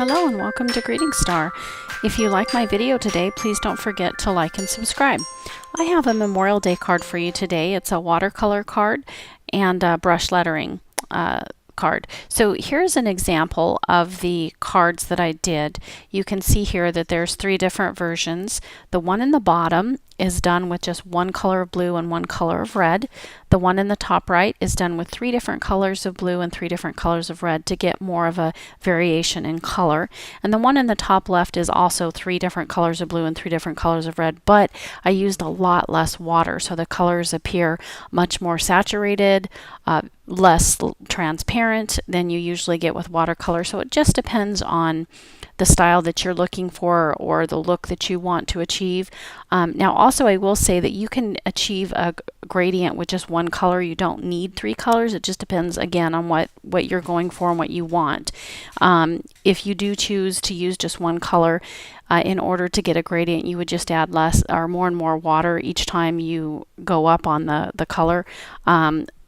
Hello and welcome to Greetingstar. If you like my video today, please don't forget to like and subscribe. I have a Memorial Day card for you today. It's a watercolor card and a brush lettering card. So here's an example of the cards that I did. You can see here that there's three different versions. The one in the bottom is done with just one color of blue and one color of red. The one in the top right is done with three different colors of blue and three different colors of red to get more of a variation in color. And the one in the top left is also three different colors of blue and three different colors of red, but I used a lot less water, so the colors appear much more saturated, less transparent than you usually get with watercolor. So it just depends on the style that you're looking for or the look that you want to achieve. Now also I will say that you can achieve a gradient with just one color. You don't need three colors. It just depends again on what you're going for and what you want. If you do choose to use just one color in order to get a gradient, you would just add less or more and more water each time you go up on the color.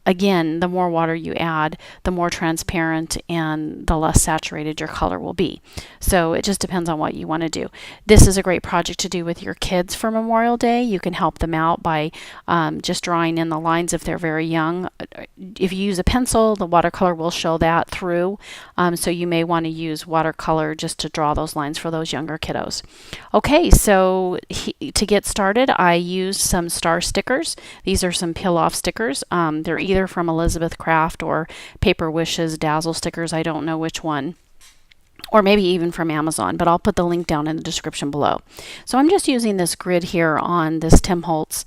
Again, the more water you add, the more transparent and the less saturated your color will be. So it just depends on what you want to do. This is a great project to do with your kids for Memorial Day. You can help them out by just drawing in the lines if they're very young. If you use a pencil, the watercolor will show that through. So you may want to use watercolor just to draw those lines for those younger kiddos. Okay, so to get started, I used some star stickers. These are some peel-off stickers. They're either from Elizabeth Craft or Paper Wishes Dazzle stickers. I don't know which one. Or maybe even from Amazon, but I'll put the link down in the description below. So I'm just using this grid here on this Tim Holtz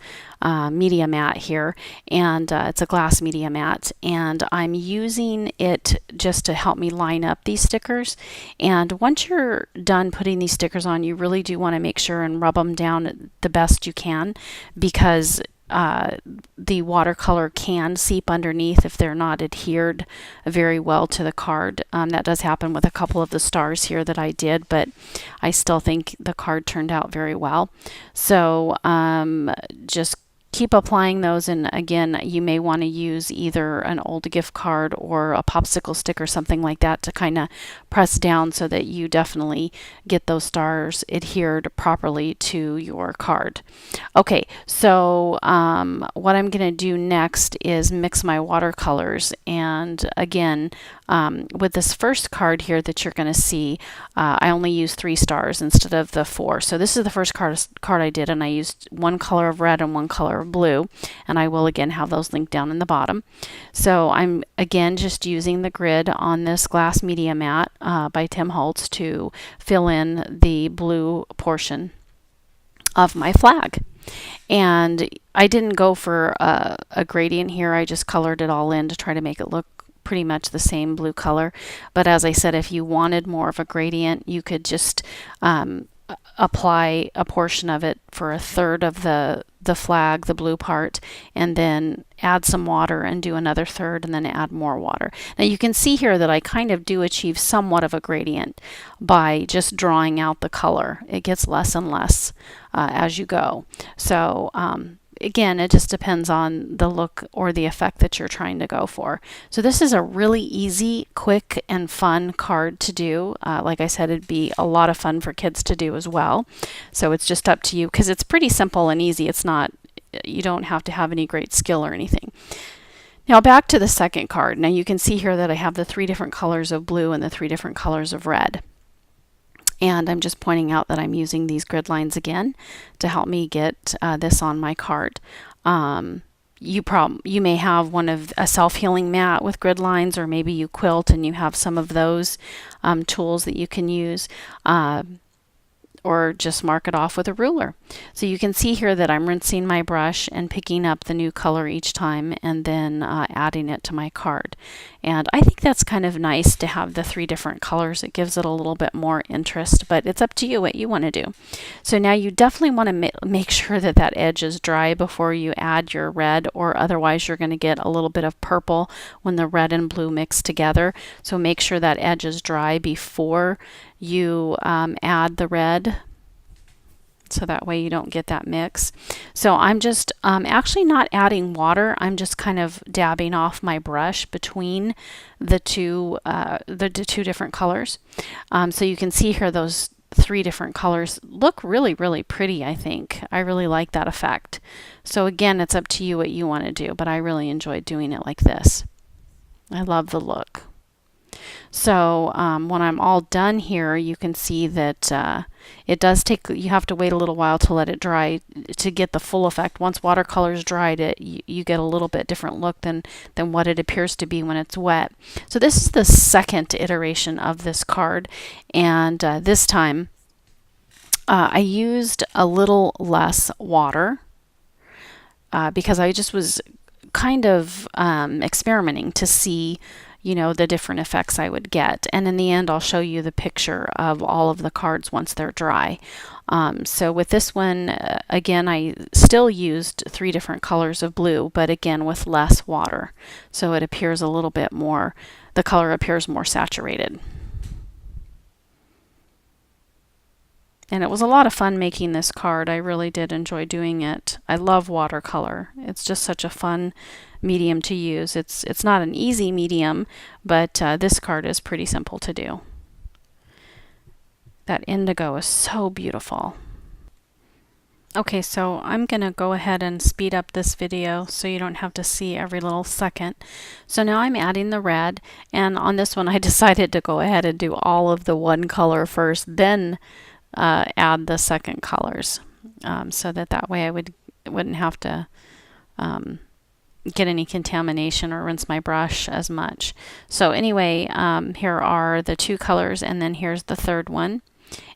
media mat here, and it's a glass media mat, and I'm using it just to help me line up these stickers. And once you're done putting these stickers on, you really do want to make sure and rub them down the best you can, because the watercolor can seep underneath if they're not adhered very well to the card. That does happen with a couple of the stars here that I did, but I still think the card turned out very well. So just keep applying those, and again, you may want to use either an old gift card or a popsicle stick or something like that to kind of press down so that you definitely get those stars adhered properly to your card. Okay, so what I'm going to do next is mix my watercolors, and again, with this first card here that you're going to see, I only used 3 stars instead of the 4. So this is the first card I did, and I used one color of red and one color of blue, and I will again have those linked down in the bottom. So I'm again just using the grid on this glass media mat by Tim Holtz to fill in the blue portion of my flag. And I didn't go for a gradient here. I just colored it all in to try to make it look pretty much the same blue color. But as I said, if you wanted more of a gradient, you could just apply a portion of it for a third of the flag, the blue part, and then add some water and do another third and then add more water. Now you can see here that I kind of do achieve somewhat of a gradient by just drawing out the color. It gets less and less as you go. So again, it just depends on the look or the effect that you're trying to go for. So this is a really easy, quick, and fun card to do. Like I said, it'd be a lot of fun for kids to do as well. So it's just up to you, because it's pretty simple and easy. It's not, you don't have to have any great skill or anything. Now back to the second card. Now you can see here that I have the 3 different colors of blue and the 3 different colors of red. And I'm just pointing out that I'm using these grid lines again to help me get this on my card. You may have a self-healing mat with grid lines, or maybe you quilt and you have some of those tools that you can use, or just mark it off with a ruler. So you can see here that I'm rinsing my brush and picking up the new color each time and then adding it to my card. And I think that's kind of nice to have the 3 different colors. It gives it a little bit more interest, but it's up to you what you want to do. So now you definitely want to make sure that that edge is dry before you add your red, or otherwise you're going to get a little bit of purple when the red and blue mix together. So make sure that edge is dry before you add the red. so that way you don't get that mix. So I'm just actually not adding water. I'm just kind of dabbing off my brush between the two different colors. So you can see here those 3 different colors look really, really pretty, I think. I really like that effect. So again, it's up to you what you want to do, but I really enjoyed doing it like this. I love the look. So when I'm all done here, you can see that it does take, you have to wait a little while to let it dry to get the full effect. Once watercolor's dried, you get a little bit different look than what it appears to be when it's wet. So this is the second iteration of this card, and this time I used a little less water because I just was kind of experimenting to see, you know, the different effects I would get. And in the end, I'll show you the picture of all of the cards once they're dry. So with this one, again, I still used 3 different colors of blue, but again with less water. So it appears a little bit more, the color appears more saturated. And it was a lot of fun making this card. I really did enjoy doing it. I love watercolor. It's just such a fun medium to use. It's not an easy medium, but this card is pretty simple to do. That indigo is so beautiful. Okay, so I'm going to go ahead and speed up this video so you don't have to see every little second. So now I'm adding the red, and on this one I decided to go ahead and do all of the one color first, then add the second colors, so that way I wouldn't have to get any contamination or rinse my brush as much. So anyway, here are the 2 colors, and then here's the third one.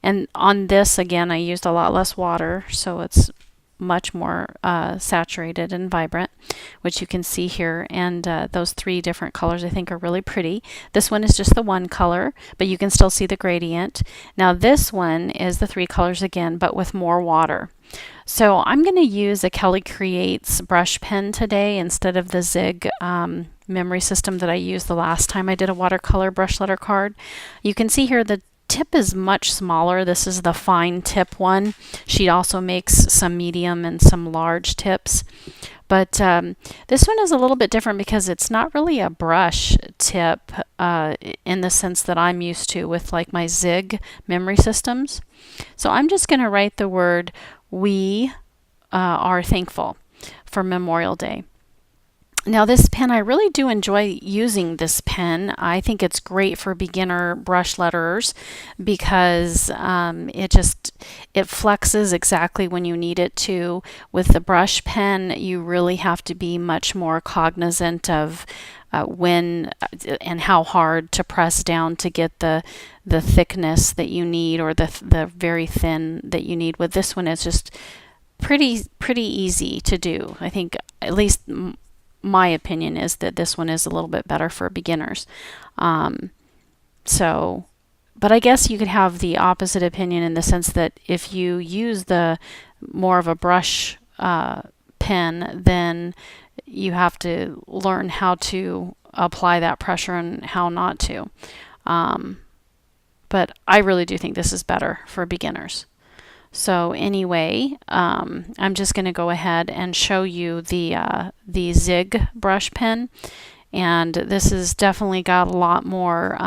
And on this, again, I used a lot less water, so it's much more saturated and vibrant, which you can see here. And those 3 different colors I think are really pretty. This one is just the one color, but you can still see the gradient. Now this one is the 3 colors again, but with more water. So I'm going to use a Kelly Creates brush pen today instead of the Zig memory system that I used the last time I did a watercolor brush letter card. You can see here the tip is much smaller. This is the fine tip one. She also makes some medium and some large tips. But this one is a little bit different because it's not really a brush tip in the sense that I'm used to with like my Zig memory systems. So I'm just going to write the word "we are thankful" for Memorial Day. Now this pen, I really do enjoy using this pen. I think it's great for beginner brush letterers because it flexes exactly when you need it to. With the brush pen, you really have to be much more cognizant of when and how hard to press down to get the thickness that you need, or the very thin that you need. With this one, it's just pretty easy to do. I think, at least my opinion is that this one is a little bit better for beginners. But I guess you could have the opposite opinion in the sense that if you use the more of a brush pen, then you have to learn how to apply that pressure and how not to. But I really do think this is better for beginners. So anyway, I'm just going to go ahead and show you the Zig brush pen, and this has definitely got a lot more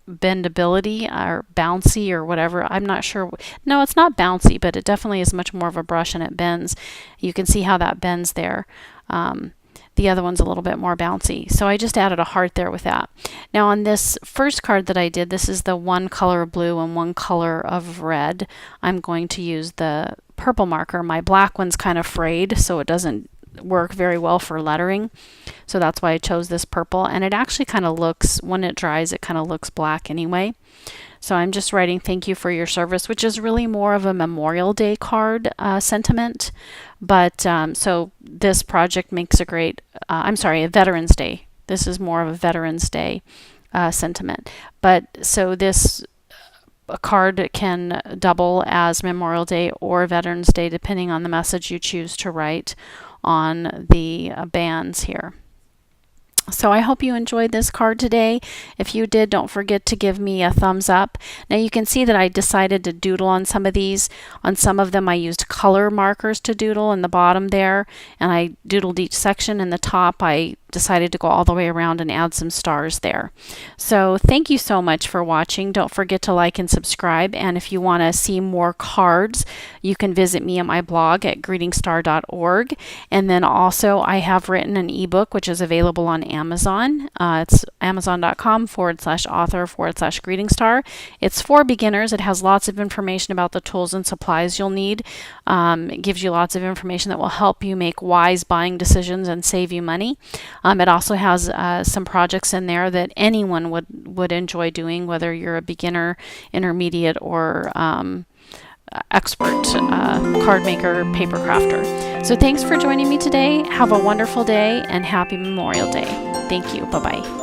bendability or bouncy or whatever. I'm not sure. No, it's not bouncy, but it definitely is much more of a brush, and it bends. You can see how that bends there. The other one's a little bit more bouncy. So I just added a heart there with that. Now on this first card that I did, this is the 1 color of blue and 1 color of red. I'm going to use the purple marker. My black one's kind of frayed, so it doesn't work very well for lettering. So that's why I chose this purple. And it actually kind of looks, when it dries, it kind of looks black anyway. So I'm just writing "thank you for your service," which is really more of a Memorial Day card sentiment. But so this project makes a great, a Veterans Day. This is more of a Veterans Day sentiment. But so this card can double as Memorial Day or Veterans Day, depending on the message you choose to write on the bands here. So I hope you enjoyed this card today. If you did, don't forget to give me a thumbs up. Now you can see that I decided to doodle on some of these. On some of them I used color markers to doodle in the bottom there, and I doodled each section. In the top I decided to go all the way around and add some stars there. So thank you so much for watching. Don't forget to like and subscribe, and if you want to see more cards, you can visit me at my blog at greetingstar.org. And then also I have written an ebook which is available on Amazon. It's amazon.com/author/Greetingstar. It's for beginners. It has lots of information about the tools and supplies you'll need. It gives you lots of information that will help you make wise buying decisions and save you money. It also has some projects in there that anyone would enjoy doing, whether you're a beginner, intermediate, or expert card maker, paper crafter. So thanks for joining me today. Have a wonderful day and happy Memorial Day. Thank you. Bye-bye.